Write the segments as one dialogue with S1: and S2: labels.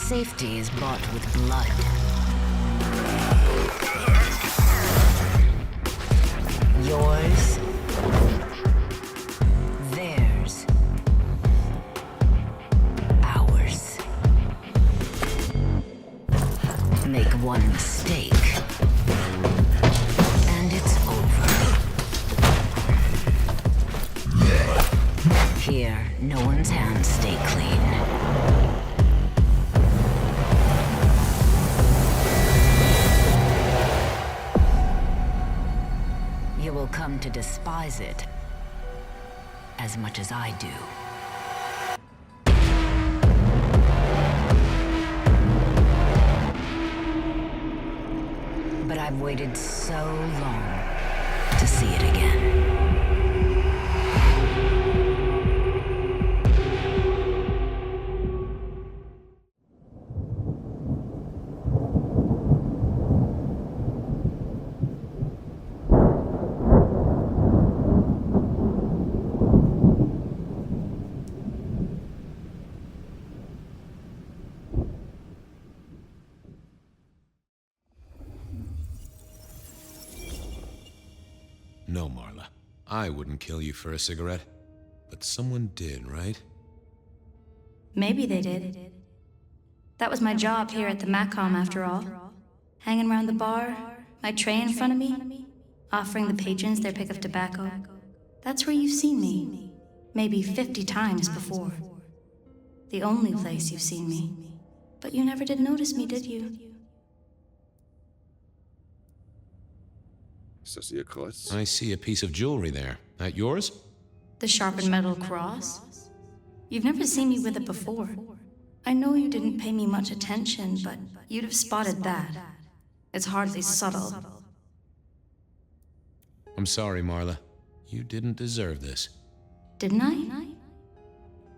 S1: Safety is bought with blood. Yours. Theirs. Ours. Make one mistake, and it's over. Here, no one's hands stay clean. You will come to despise it as much as I do. But I've waited so long to see it again.
S2: No, Marla. I wouldn't kill you for a cigarette. But someone did, right?
S3: Maybe they did. That was my job here at the Macom, after all. Hanging around the bar, my tray in front of me, offering the patrons their pick of tobacco. That's where you've seen me. Maybe 50 times before. The only place you've seen me. But you never did notice me, did you?
S4: Ist das Ihr Kreuz?
S2: I see a piece of jewelry there. That yours?
S3: The sharpened metal cross? You've never seen me with it before. I know you didn't pay me much attention, but you'd have spotted that. It's hardly subtle.
S2: I'm sorry, Marla. You didn't deserve this.
S3: Didn't I?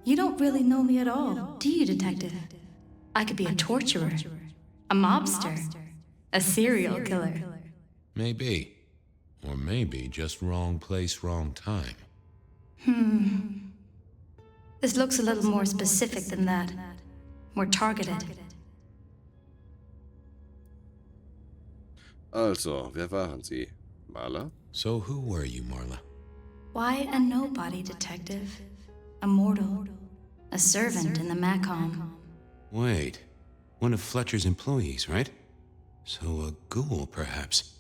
S3: You don't really know me at all, do you, Detective? I could be a torturer, a mobster, a serial killer.
S2: Maybe. Or maybe just wrong place, wrong time.
S3: This looks a little more specific than that. More targeted.
S4: Also, wer waren Sie? Maler?
S2: So who were you, Marla?
S3: Why a nobody, Detective? A mortal. A servant in the Macom.
S2: Wait. One of Fletcher's employees, right? So a ghoul, perhaps.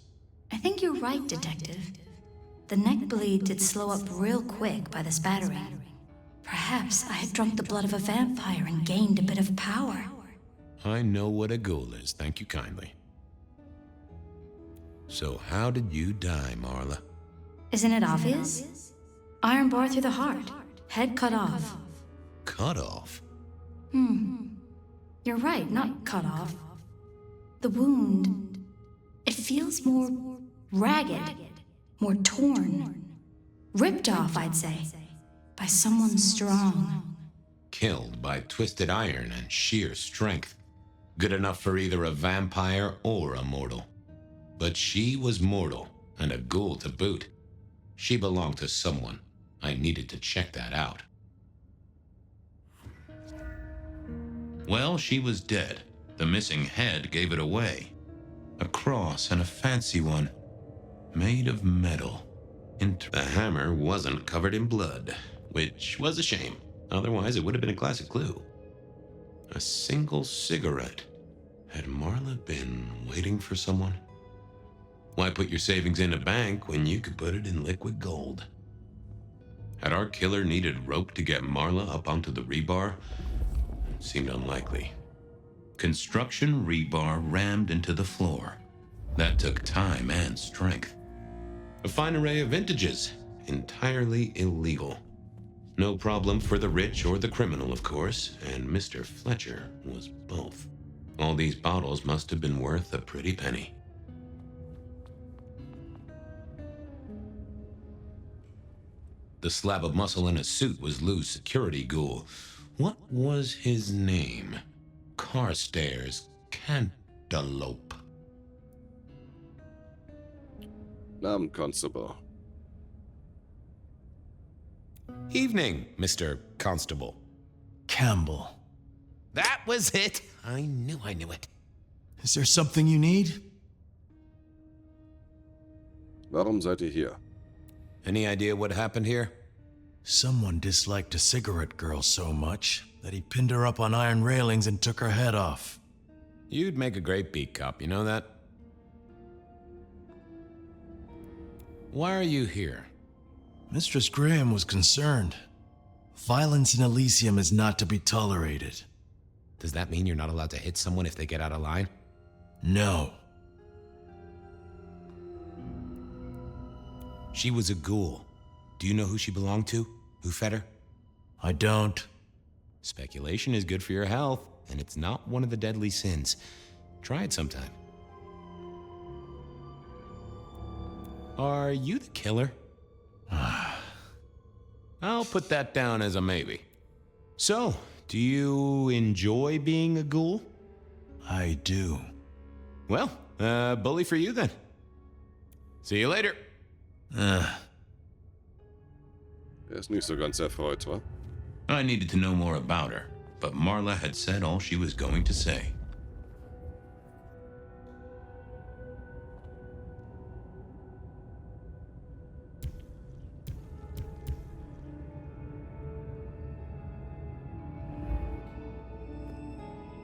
S3: I think you're right, Detective. The neck bleed did slow up real quick by the spattering. Perhaps I had drunk the blood of a vampire and gained a bit of power.
S2: I know what a ghoul is, thank you kindly. So how did you die, Marla?
S3: Isn't it obvious? Iron bar through the heart. Head cut off.
S2: Cut off?
S3: You're right, not cut off. The wound, it feels more ragged, more torn. Ripped off, I'd say, by someone strong.
S2: Killed by twisted iron and sheer strength. Good enough for either a vampire or a mortal. But she was mortal, and a ghoul to boot. She belonged to someone. I needed to check that out. Well, she was dead. The missing head gave it away. A cross, and a fancy one. Made of metal. The hammer wasn't covered in blood, which was a shame. Otherwise, it would have been a classic clue. A single cigarette. Had Marla been waiting for someone? Why put your savings in a bank when you could put it in liquid gold? Had our killer needed rope to get Marla up onto the rebar? It seemed unlikely. Construction rebar rammed into the floor. That took time and strength. A fine array of vintages, entirely illegal. No problem for the rich or the criminal, of course, and Mr. Fletcher was both. All these bottles must have been worth a pretty penny. The slab of muscle in a suit was Lou's security ghoul. What was his name? Carstairs Cantaloupe.
S4: Namen Constable.
S2: Evening, Mr. Constable.
S5: Campbell.
S2: That was it. I knew it.
S5: Is there something you need?
S4: Warum seid ihr hier?
S2: Any idea what happened here?
S5: Someone disliked a cigarette girl so much that he pinned her up on iron railings and took her head off.
S2: You'd make a great beat cop, you know that? Why are you here?
S5: Mistress Graham was concerned. Violence in Elysium is not to be tolerated.
S2: Does that mean you're not allowed to hit someone if they get out of line?
S5: No.
S2: She was a ghoul. Do you know who she belonged to? Who fed her?
S5: I don't.
S2: Speculation is good for your health, and it's not one of the deadly sins. Try it sometime. Are you the killer? I'll put that down as a maybe. So, do you enjoy being a ghoul?
S5: I do.
S2: Well, bully for you then. See you later.
S4: Ist nicht so ganz erfreut, wa?
S2: I needed to know more about her, but Marla had said all she was going to say.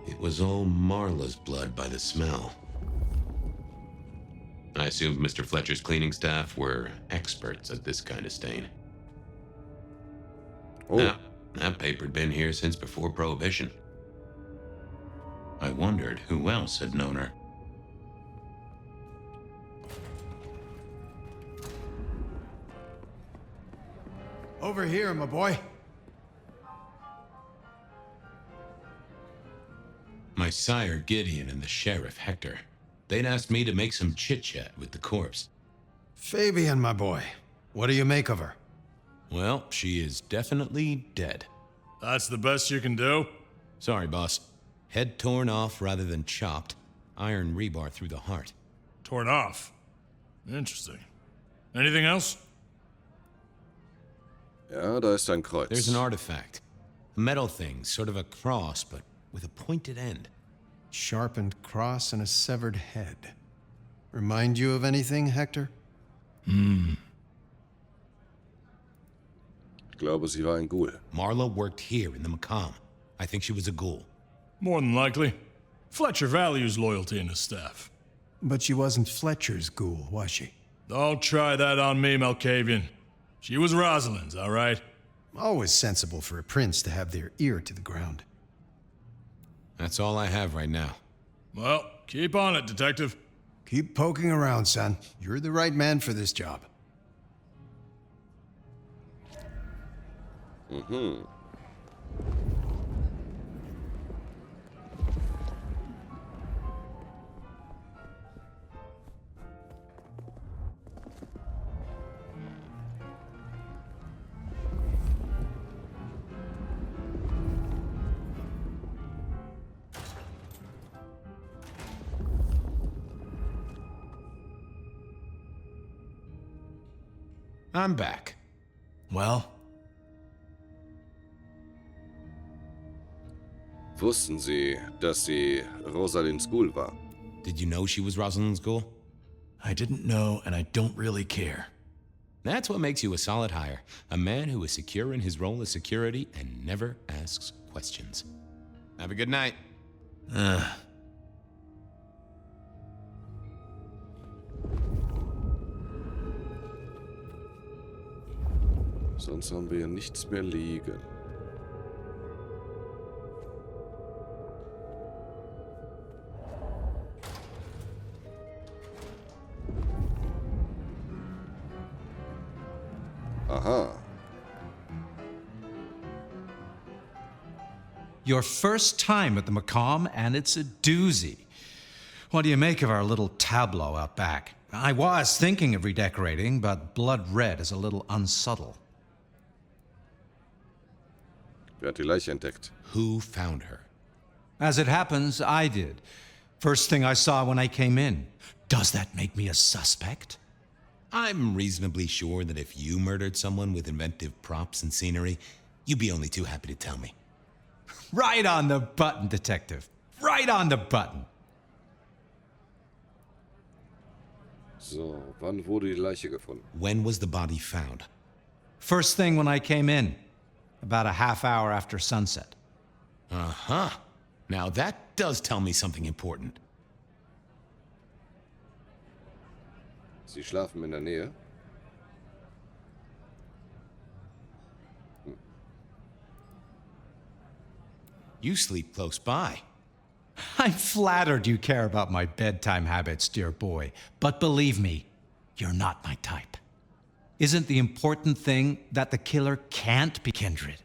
S2: It was all Marla's blood by the smell. I assumed Mr. Fletcher's cleaning staff were experts at this kind of stain.
S4: Oh,
S2: Now, that paper'd been here since before Prohibition. I wondered who else had known her.
S5: Over here, my boy.
S2: My sire Gideon and the sheriff Hector. They'd asked me to make some chit-chat with the corpse.
S6: Fabian, my boy. What do you make of her?
S2: Well, she is definitely dead.
S7: That's the best you can do?
S2: Sorry, boss. Head torn off rather than chopped. Iron rebar through the heart.
S7: Torn off. Interesting. Anything else?
S4: ja, da ist ein Kreuz.
S2: There's an artifact. A metal thing, sort of a cross, but with a pointed end.
S6: Sharpened cross and a severed head. Remind you of anything, Hector?
S4: Ich glaube, sie war ein Ghoul.
S2: Marla worked here in the Macomb. I think she was a ghoul.
S7: More than likely. Fletcher values loyalty in his staff.
S6: But she wasn't Fletcher's ghoul, was she?
S7: Don't try that on me, Malkavian. She was Rosalind's, all right?
S6: Always sensible for a prince to have their ear to the ground.
S2: That's all I have right now.
S7: Well, keep on it, Detective.
S6: Keep poking around, son. You're the right man for this job.
S2: I'm back.
S5: Well,
S4: Wussten Sie, dass sie Rosalinds Ghoul war?
S2: Did you know she was Rosalind's ghoul?
S5: I didn't know, and I don't really care.
S2: That's what makes you a solid hire. A man who is secure in his role as security and never asks questions. Have a good night.
S4: Sonst haben wir hier nichts mehr liegen. Aha.
S8: Your first time at the Macomb, and it's a doozy. What do you make of our little tableau out back? I was thinking of redecorating, but blood red is a little unsubtle.
S4: Wer hat die Leiche entdeckt?
S2: Who found her?
S8: As it happens, I did. First thing I saw when I came in. Does that make me a suspect?
S2: I'm reasonably sure that if you murdered someone with inventive props and scenery, you'd be only too happy to tell me.
S8: Right on the button, Detective. Right on the button.
S4: So, wann wurde die Leiche gefunden?
S2: When was the body found?
S8: First thing when I came in, about a half hour after sunset.
S2: Uh-huh. Now that does tell me something important.
S4: Sie schlafen in der Nähe?
S2: You sleep close by.
S8: I'm flattered you care about my bedtime habits, dear boy. But believe me, you're not my type. Isn't the important thing that the killer can't be Kindred?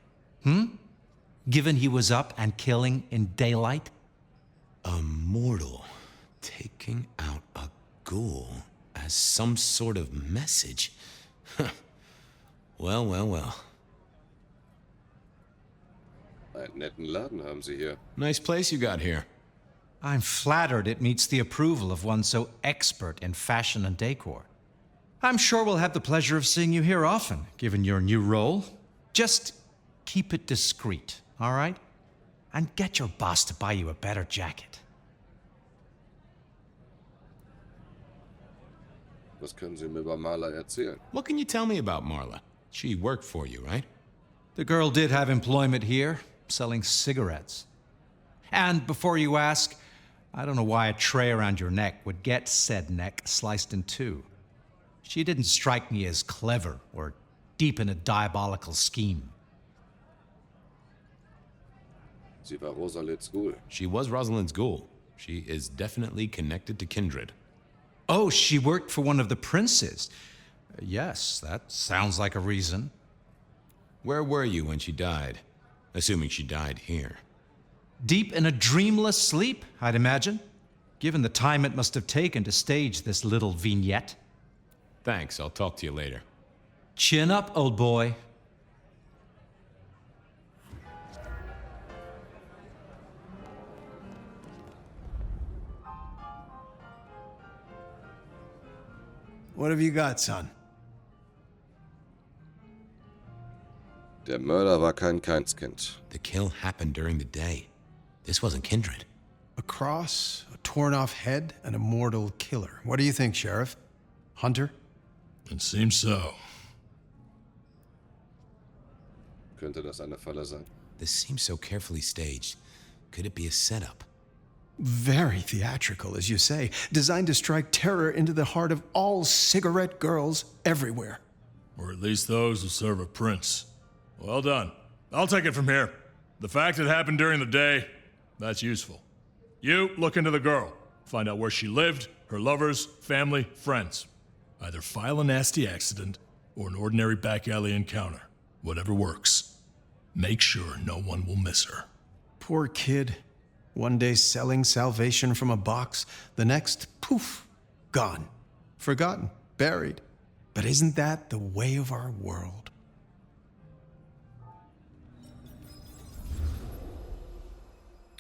S8: Given he was up and killing in daylight?
S2: A mortal taking out a ghoul as some sort of message. Well, well, well.
S4: Einen netten Laden haben Sie hier.
S2: Nice place you got here.
S8: I'm flattered it meets the approval of one so expert in fashion and decor. I'm sure we'll have the pleasure of seeing you here often, given your new role. Just keep it discreet, all right? And get your boss to buy you a better jacket.
S4: Was können Sie mir über Marla erzählen?
S2: What can you tell me about Marla? She worked for you, right?
S8: The girl did have employment here, selling cigarettes. And before you ask, I don't know why a tray around your neck would get said neck sliced in two. She didn't strike me as clever or deep in a diabolical scheme.
S4: Sie war Rosalind's Ghoul.
S2: She was Rosalind's ghoul. She is definitely connected to Kindred.
S8: Oh, she worked for one of the princes. Yes, that sounds like a reason.
S2: Where were you when she died? Assuming she died here.
S8: Deep in a dreamless sleep, I'd imagine, given the time it must have taken to stage this little vignette.
S2: Thanks, I'll talk to you later.
S8: Chin up, old boy.
S6: What have you got, son?
S4: Der Mörder war kein Keinskind.
S2: The kill happened during the day. This wasn't Kindred.
S6: A cross, a torn-off head, and a mortal killer. What do you think, Sheriff? Hunter?
S7: It seems so.
S4: Könnte das eine Falle sein?
S2: This seems so carefully staged. Could it be a setup?
S6: Very theatrical, as you say. Designed to strike terror into the heart of all cigarette girls everywhere.
S7: Or at least those who serve a prince. Well done. I'll take it from here. The fact it happened during the day, that's useful. You look into the girl. Find out where she lived, her lovers, family, friends. Either file a nasty accident or an ordinary back alley encounter. Whatever works. Make sure no one will miss her.
S6: Poor kid. One day selling salvation from a box, the next, poof, gone. Forgotten, buried. But isn't that the way of our world?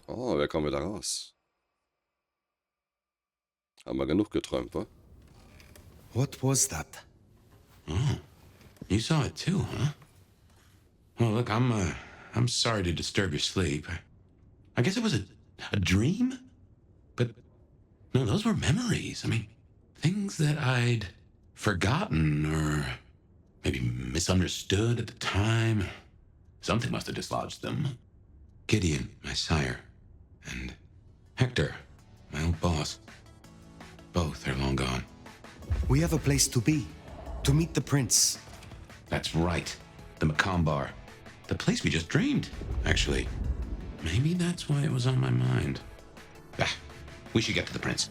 S4: Oh, wer kommen wir da raus? Haben wir genug geträumt, wa?
S9: What was that?
S2: Oh, you saw it too, huh? Well, look, I'm sorry to disturb your sleep. I guess it was a dream? But, no, those were memories. I mean, things that I'd forgotten or maybe misunderstood at the time. Something must have dislodged them. Gideon, my sire, and Hector, my old boss. Both are long gone.
S9: We have a place to be. To meet the prince.
S2: That's right. The Macomb Bar. The place we just dreamed, actually. Maybe that's why it was on my mind. Ah, we should get to the prince.